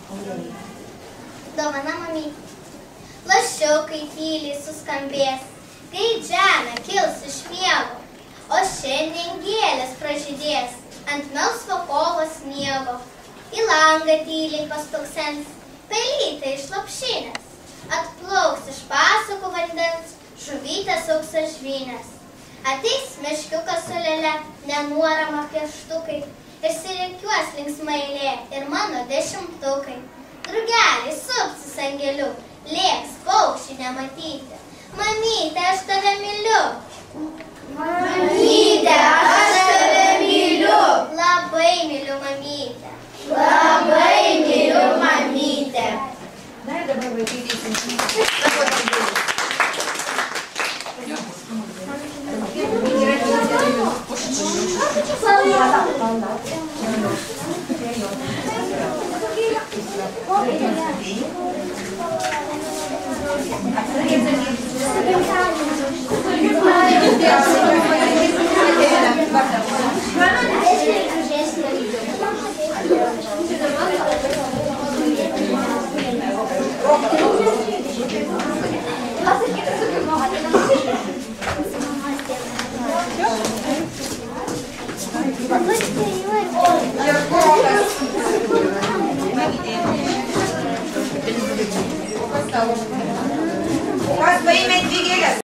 Dovana mamytė. Lašiukai tyliai suskambės, kai žemė kils iš miego, o šiandien gėlės pražydės ant melsvo kovo sniego. Į langą tyliai pastuksens pelytė iš lopšinės, atplauks iš pasakų vandens žuvytės auksažvynės. Ateis meškiukas su lėle, nenuorama pieštukai, išsirikiuos linksma eilė ir mano dešimtukai. Drugeliai supsis angeliu, lėks paukščių nematyti. Mamyte, aš tave myliu. Mamyte, aš tave myliu. Labai myliu, mamyte. Labai myliu, mamyte. Na ir dabar vaikai Thank you.